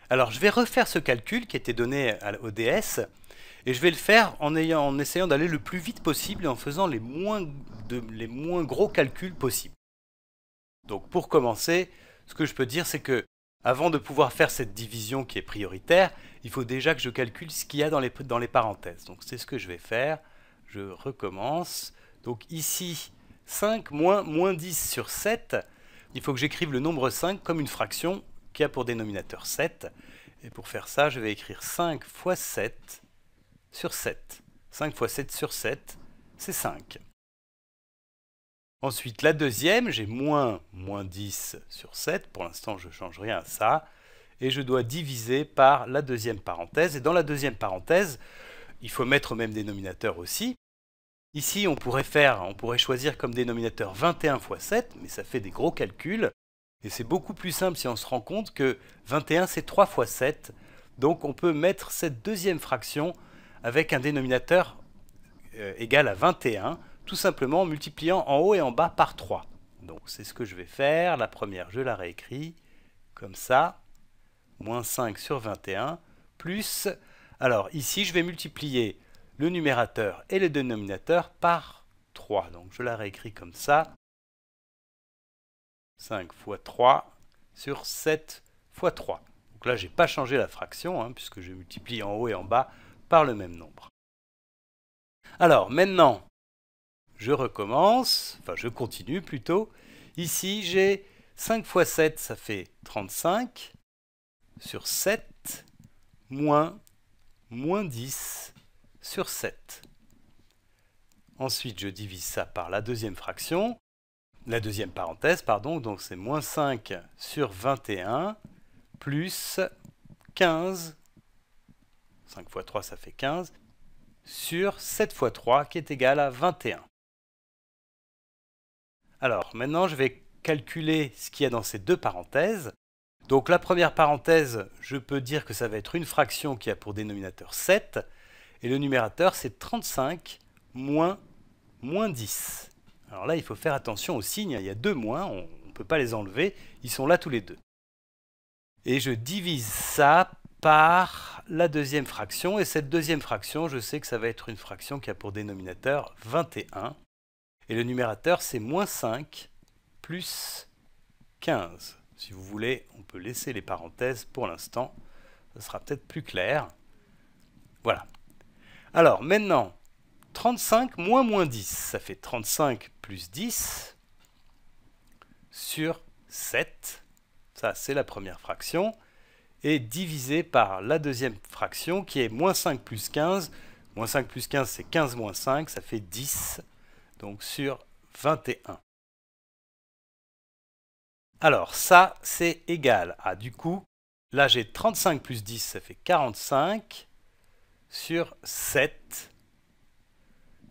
Alors je vais refaire ce calcul qui était donné au DS, et je vais le faire en essayant d'aller le plus vite possible et en faisant les moins gros calculs possibles. Donc pour commencer, ce que je peux dire, c'est que avant de pouvoir faire cette division qui est prioritaire, il faut déjà que je calcule ce qu'il y a dans les parenthèses. Donc c'est ce que je vais faire. Je recommence. Donc ici, 5 moins 10 sur 7. Il faut que j'écrive le nombre 5 comme une fraction qui a pour dénominateur 7. Et pour faire ça, je vais écrire 5 fois 7 sur 7. 5 fois 7 sur 7, c'est 5. Ensuite, la deuxième, j'ai moins 10 sur 7. Pour l'instant, je ne change rien à ça. Et je dois diviser par la deuxième parenthèse. Et dans la deuxième parenthèse, il faut mettre au même dénominateur aussi. Ici, on pourrait choisir comme dénominateur 21 fois 7, mais ça fait des gros calculs. Et c'est beaucoup plus simple si on se rend compte que 21, c'est 3 fois 7. Donc on peut mettre cette deuxième fraction avec un dénominateur égal à 21, tout simplement en multipliant en haut et en bas par 3. Donc c'est ce que je vais faire. La première, je la réécris comme ça. Moins 5 sur 21, plus... Alors ici, je vais multiplier le numérateur et le dénominateur par 3. Donc je la réécris comme ça. 5 fois 3 sur 7 fois 3. Donc là, je n'ai pas changé la fraction, puisque je multiplie en haut et en bas par le même nombre. Alors maintenant, je recommence, enfin je continue plutôt. Ici, j'ai 5 fois 7, ça fait 35, sur 7, moins 10 sur 7. Ensuite, je divise ça par la deuxième fraction, la deuxième parenthèse, pardon, donc c'est moins 5 sur 21, plus 15, 5 fois 3 ça fait 15, sur 7 fois 3 qui est égal à 21. Alors maintenant je vais calculer ce qu'il y a dans ces deux parenthèses. Donc la première parenthèse, je peux dire que ça va être une fraction qui a pour dénominateur 7, et le numérateur c'est 35 moins 10. Alors là il faut faire attention aux signes, il y a deux moins, on ne peut pas les enlever, ils sont là tous les deux. Et je divise ça par la deuxième fraction, et cette deuxième fraction, je sais que ça va être une fraction qui a pour dénominateur 21, et le numérateur c'est moins 5 plus 15. Si vous voulez, on peut laisser les parenthèses pour l'instant, ça sera peut-être plus clair. Voilà. Alors maintenant, 35 moins 10, ça fait 35 plus 10 sur 7, ça c'est la première fraction, et divisé par la deuxième fraction qui est moins 5 plus 15. Moins 5 plus 15, c'est 15 moins 5, ça fait 10, donc sur 21. Alors ça, c'est égal à, du coup, là j'ai 35 plus 10, ça fait 45, sur 7,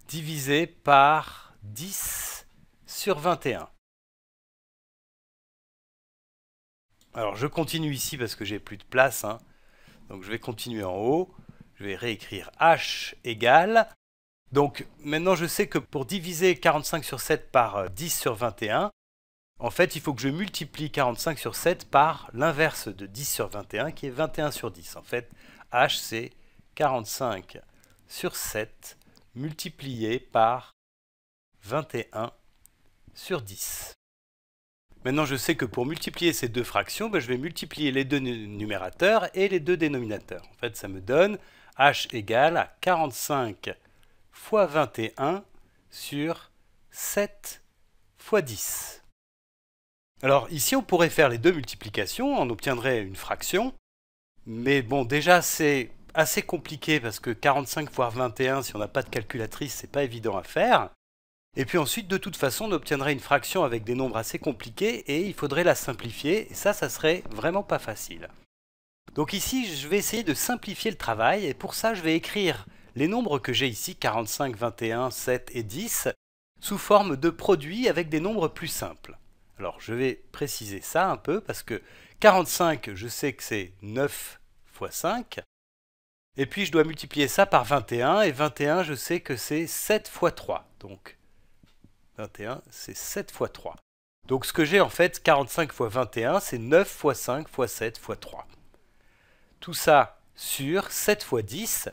divisé par 10 sur 21. Alors je continue ici parce que j'ai plus de place, donc je vais continuer en haut, je vais réécrire h égale. Donc maintenant je sais que pour diviser 45 sur 7 par 10 sur 21, en fait il faut que je multiplie 45 sur 7 par l'inverse de 10 sur 21 qui est 21 sur 10. En fait h c'est 45 sur 7 multiplié par 21 sur 10. Maintenant, je sais que pour multiplier ces deux fractions, je vais multiplier les deux numérateurs et les deux dénominateurs. En fait, ça me donne h égale à 45 fois 21 sur 7 fois 10. Alors ici, on pourrait faire les deux multiplications, on obtiendrait une fraction. Mais bon, déjà, c'est assez compliqué parce que 45 fois 21, si on n'a pas de calculatrice, c'est pas évident à faire. Et puis ensuite, de toute façon, on obtiendrait une fraction avec des nombres assez compliqués et il faudrait la simplifier. Et ça serait vraiment pas facile. Donc ici, je vais essayer de simplifier le travail et pour ça, je vais écrire les nombres que j'ai ici, 45, 21, 7 et 10, sous forme de produits avec des nombres plus simples. Alors, je vais préciser ça un peu parce que 45, je sais que c'est 9 fois 5. Et puis, je dois multiplier ça par 21 et 21, je sais que c'est 7 fois 3. Donc, 21, c'est 7 fois 3. Donc ce que j'ai en fait, 45 fois 21, c'est 9 fois 5 fois 7 fois 3. tout ça sur 7 fois 10.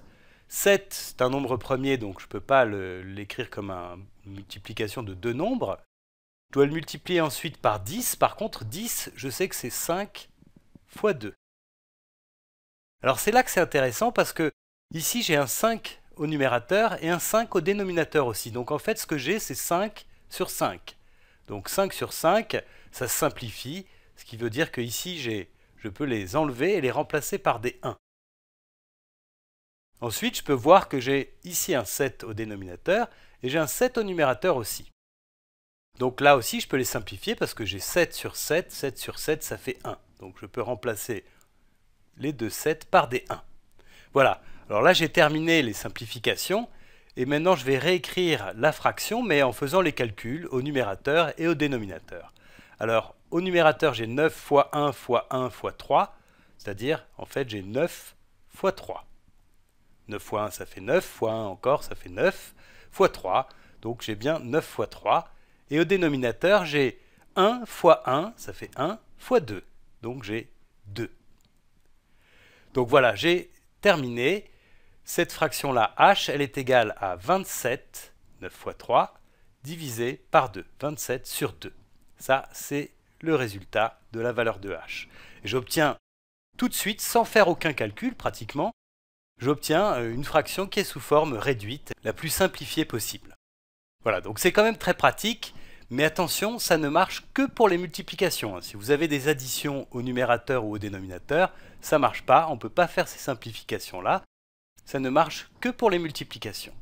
7, c'est un nombre premier, donc je ne peux pas l'écrire comme une multiplication de deux nombres. Je dois le multiplier ensuite par 10. Par contre, 10, je sais que c'est 5 fois 2. Alors c'est là que c'est intéressant parce que ici j'ai un 5 au numérateur et un 5 au dénominateur aussi. Donc en fait, ce que j'ai, c'est 5 sur 5. Donc 5 sur 5, ça se simplifie, ce qui veut dire que ici, je peux les enlever et les remplacer par des 1. Ensuite, je peux voir que j'ai ici un 7 au dénominateur et j'ai un 7 au numérateur aussi. Donc là aussi, je peux les simplifier parce que j'ai 7 sur 7, 7 sur 7, ça fait 1. Donc je peux remplacer les deux 7 par des 1. Voilà, alors là j'ai terminé les simplifications et maintenant je vais réécrire la fraction mais en faisant les calculs au numérateur et au dénominateur. Alors au numérateur j'ai 9 fois 1 fois 1 fois 3, c'est-à-dire en fait j'ai 9 fois 3. 9 fois 1 ça fait 9, fois 1 encore ça fait 9, fois 3, donc j'ai bien 9 fois 3. Et au dénominateur j'ai 1 fois 1, ça fait 1, fois 2, donc j'ai 2. Donc voilà, j'ai terminé. Cette fraction-là, h, elle est égale à 27, 9 fois 3, divisé par 2, 27 sur 2. Ça, c'est le résultat de la valeur de h. Et j'obtiens tout de suite, sans faire aucun calcul pratiquement, j'obtiens une fraction qui est sous forme réduite, la plus simplifiée possible. Voilà, donc c'est quand même très pratique, mais attention, ça ne marche que pour les multiplications. Si vous avez des additions au numérateur ou au dénominateur, ça ne marche pas, on ne peut pas faire ces simplifications-là. Ça ne marche que pour les multiplications.